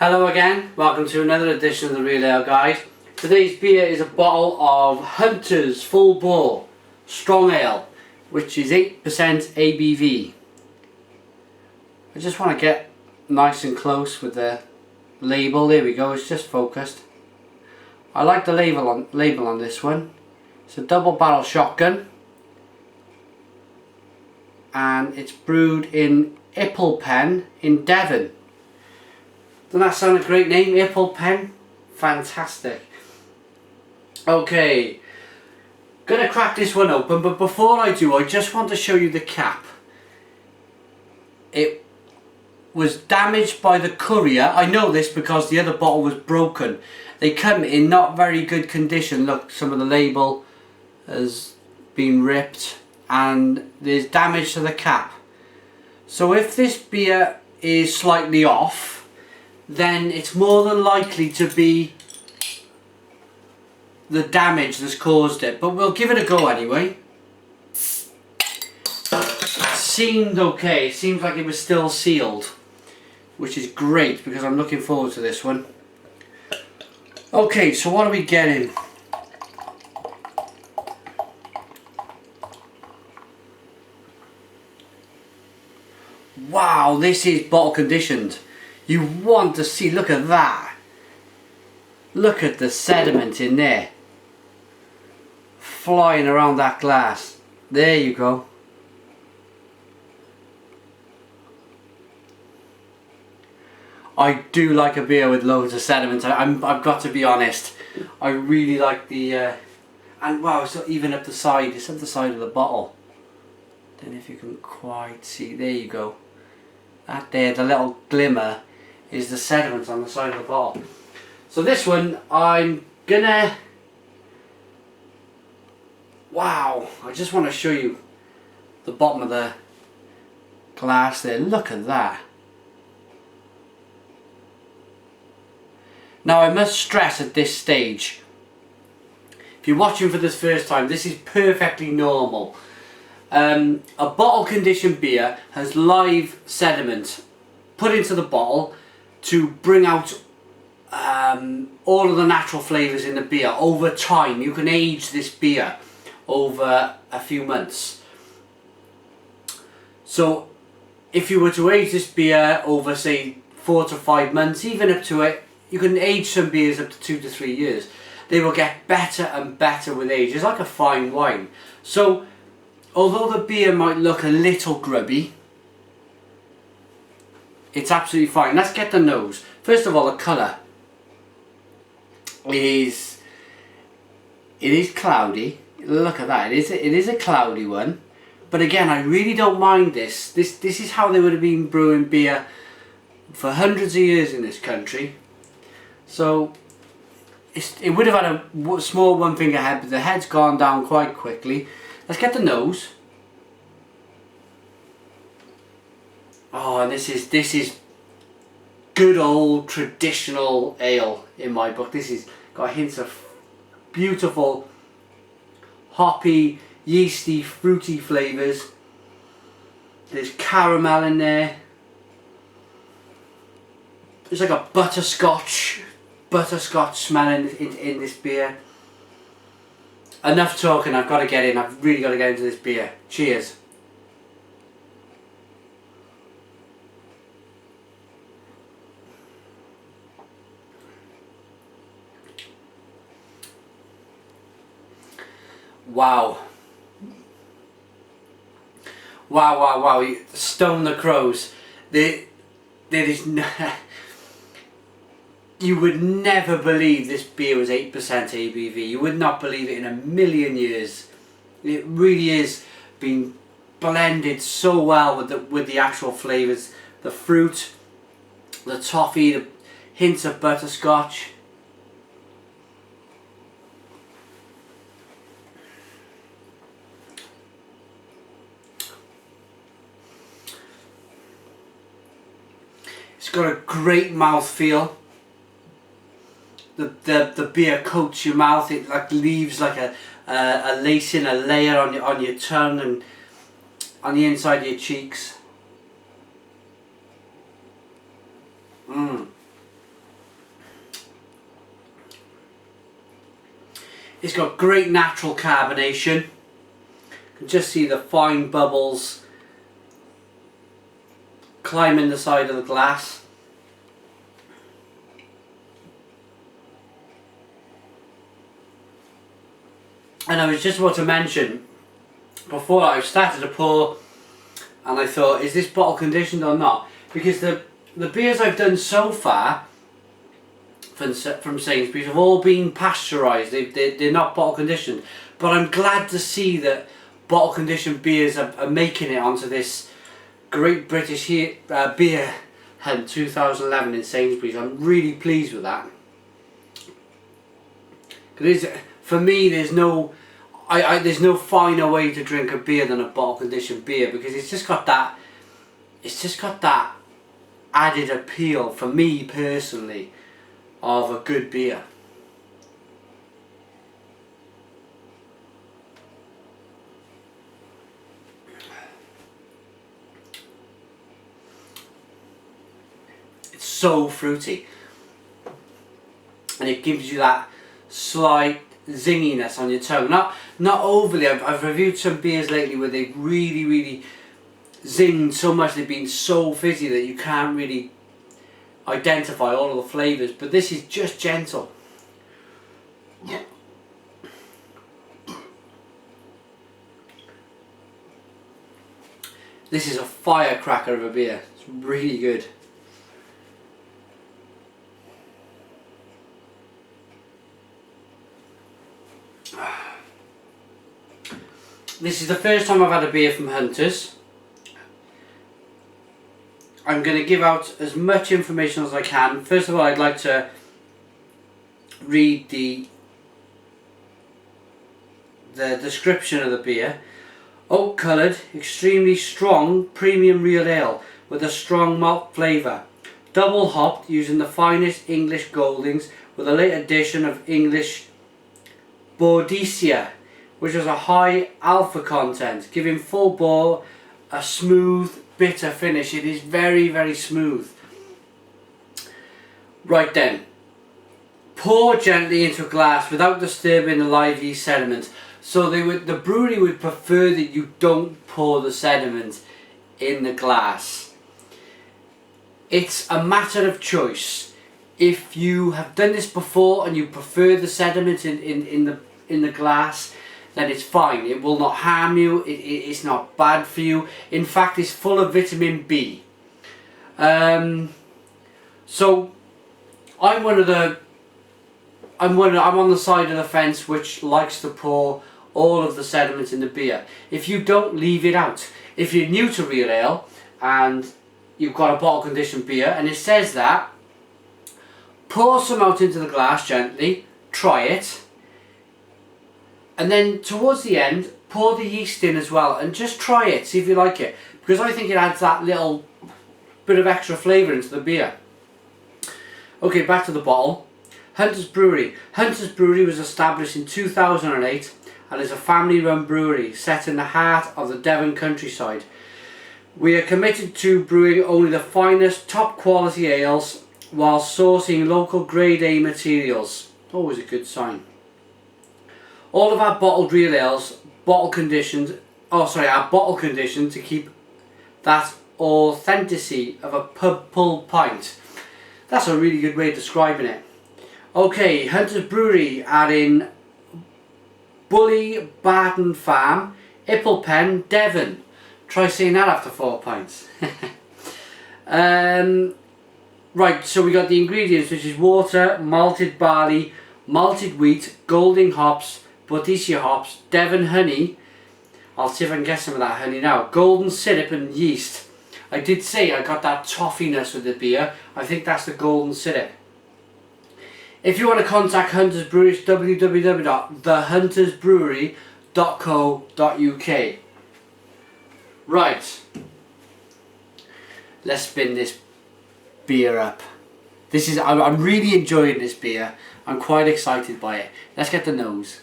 Hello again, welcome to another edition of the Real Ale Guide. Today's beer is a bottle of Hunter's Full Bore Strong Ale, which is 8% ABV. I just want to get nice and close with the label. There we go, it's just focused. I like the label on this one. It's a double barrel shotgun and it's brewed in Ipple in Devon. Doesn't that sound a great name? Ipple? Fantastic. Okay, gonna crack this one open, but before I do, I just want to show you the cap. It was damaged by the courier. I know this because the other bottle was broken. They come in not very good condition. Look, some of the label has been ripped and there's damage to the cap. So if this beer is slightly off, then it's more than likely to be the damage that's caused it, but we'll give it a go anyway. Seemed okay, it seems like it was still sealed, which is great because I'm looking forward to this one. Okay, so what are we getting? Wow, this is bottle conditioned. You want to see, look at that. Look at the sediment in there. Flying around that glass. There you go. I do like a beer with loads of sediment. I've got to be honest. I really like the... and wow, it's not even up the side. It's up the side of the bottle. Don't know if you can quite see. There you go. That there, the little glimmer, is the sediment on the side of the bottle. So this one, I'm gonna... Wow, I just want to show you the bottom of the glass there. Look at that. Now I must stress at this stage, if you're watching for this first time, this is perfectly normal. A bottle conditioned beer has live sediment put into the bottle to bring out all of the natural flavours in the beer over time. You can age this beer over a few months. So if you were to age this beer over say 4 to 5 months, even up to it, you can age some beers up to 2 to 3 years. They will get better and better with age. It's like a fine wine. So although the beer might look a little grubby, it's absolutely fine. Let's get the nose. First of all, the colour is cloudy. Look at that. It is a cloudy one. But again, I really don't mind this. This is how they would have been brewing beer for hundreds of years in this country. So it would have had a small one finger head, but the head's gone down quite quickly. Let's get the nose. Oh, and this is good old traditional ale in my book. This is got hints of beautiful hoppy, yeasty, fruity flavours. There's caramel in there. There's like a butterscotch smell in this beer. Enough talking, I've got to get in. I've really got to get into this beer. Cheers. Wow. Wow. Stone the crows. There is no... You would never believe this beer was 8% ABV. You would not believe it in a million years. It really is being blended so well with the actual flavours. The fruit, the toffee, the hints of butterscotch. It's got a great mouthfeel. The beer coats your mouth. It like leaves like a lacing, a layer on your tongue and on the inside of your cheeks. It's got great natural carbonation. You can just see the fine bubbles climbing the side of the glass. And I was just about to mention, before I started to pour, and I thought, is this bottle conditioned or not? Because the beers I've done so far from Sainsbury's have all been pasteurised. They're not bottle conditioned. But I'm glad to see that bottle conditioned beers are making it onto this Great British Beer Hunt 2011 in Sainsbury's. I'm really pleased with that. For me, there's no finer way to drink a beer than a bottle conditioned beer, because it's just got that added appeal, for me personally, of a good beer. It's so fruity, and it gives you that slight zinginess on your tongue. Not overly. I've reviewed some beers lately where they've really zinged so much, they've been so fizzy that you can't really identify all of the flavours, but this is just gentle. This is a firecracker of a beer. It's really good. This is the first time I've had a beer from Hunters. I'm going to give out as much information as I can. First of all, I'd like to read the description of the beer. Oak coloured, extremely strong premium real ale with a strong malt flavour. Double hopped using the finest English Goldings with a late addition of English Bourdicia, which has a high alpha content, giving full bore a smooth, bitter finish. It is very smooth. Right then, pour gently into a glass without disturbing the live yeast sediment. So the brewery would prefer that you don't pour the sediment in the glass. It's a matter of choice. If you have done this before and you prefer the sediment in the glass, then it's fine. It will not harm you. It's not bad for you. In fact, it's full of vitamin B. So I'm on the side of the fence which likes to pour all of the sediment in the beer. If you don't, leave it out. If you're new to real ale and you've got a bottle conditioned beer and it says that, pour some out into the glass gently, try it, and then towards the end pour the yeast in as well and just try it, see if you like it, because I think it adds that little bit of extra flavour into the beer. Okay, back to the bottle. Hunters Brewery. Hunters Brewery was established in 2008 and is a family-run brewery set in the heart of the Devon countryside. We are committed to brewing only the finest, top-quality ales while sourcing local Grade A materials. Always a good sign. All of our bottled real ales, are bottle conditioned to keep that authenticity of a pub pull pint. That's a really good way of describing it. Okay, Hunters Brewery are in Bully Barton Farm, Ipplepen, Devon. Try saying that after 4 pints. Right, so we got the ingredients, which is water, malted barley, malted wheat, Golding hops, Bourdicia hops, Devon honey. I'll see if I can get some of that honey now. Golden syrup and yeast. I did say I got that toffiness with the beer. I think that's the golden syrup. If you want to contact Hunters Brewery, it's www.thehuntersbrewery.co.uk. Right. Let's spin this beer up. I'm really enjoying this beer. I'm quite excited by it. Let's get the nose.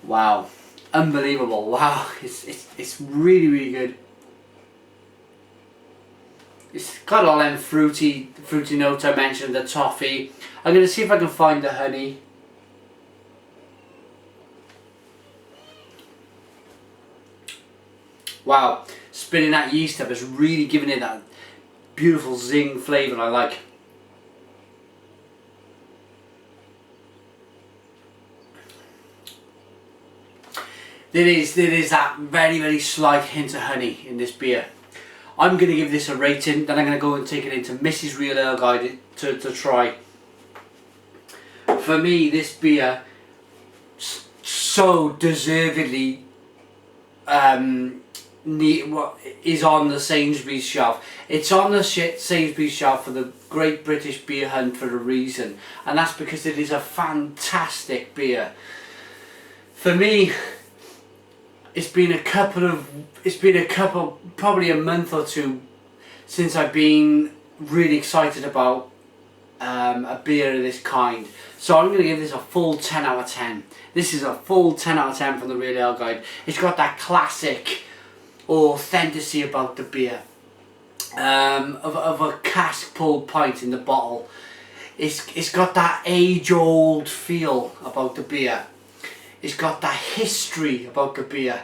Wow. Unbelievable. Wow. It's really good. It's got all them fruity notes I mentioned, the toffee. I'm going to see if I can find the honey. Wow, spinning that yeast up is really giving it that beautiful zing flavour I like. There is that very slight hint of honey in this beer. I'm going to give this a rating, then I'm going to go and take it into Mrs. Real Ale Guide to try. For me, this beer so deservedly is on the Sainsbury's shelf. It's on the Sainsbury's shelf for the Great British Beer Hunt for a reason, and that's because it is a fantastic beer. For me, it's been a couple, probably a month or two since I've been really excited about a beer of this kind. So I'm going to give this a full 10 out of 10. This is a full 10 out of 10 from the Real Ale Guide. It's got that classic authenticity about the beer, of a cask pulled pint in the bottle. It's got that age-old feel about the beer. It's got that history about the beer.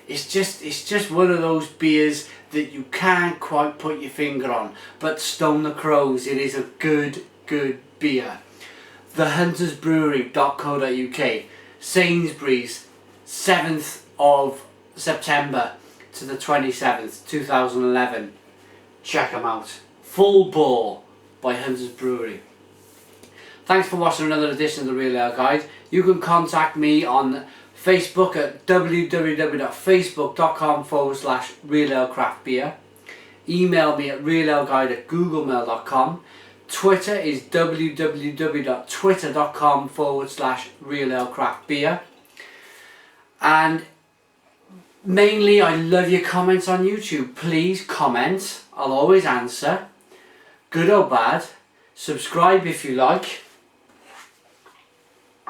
It's just one of those beers that you can't quite put your finger on. But stone the crows, it is a good beer. thehuntersbrewery.co.uk, Sainsbury's, 7th of September to the 27th, 2011. Check them out. Full Bore by Hunters Brewery. Thanks for watching another edition of the Real Ale Guide. You can contact me on Facebook at www.facebook.com/realaleCraftBeer. Email me at realaleguide@googlemail.com. Twitter is www.twitter.com/realaleCraftBeer. And mainly, I love your comments on YouTube. Please comment. I'll always answer. Good or bad. Subscribe if you like.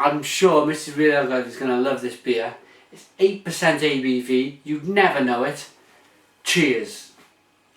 I'm sure Mrs. Real Ale Guide is going to love this beer. It's 8% ABV. You'd never know it. Cheers.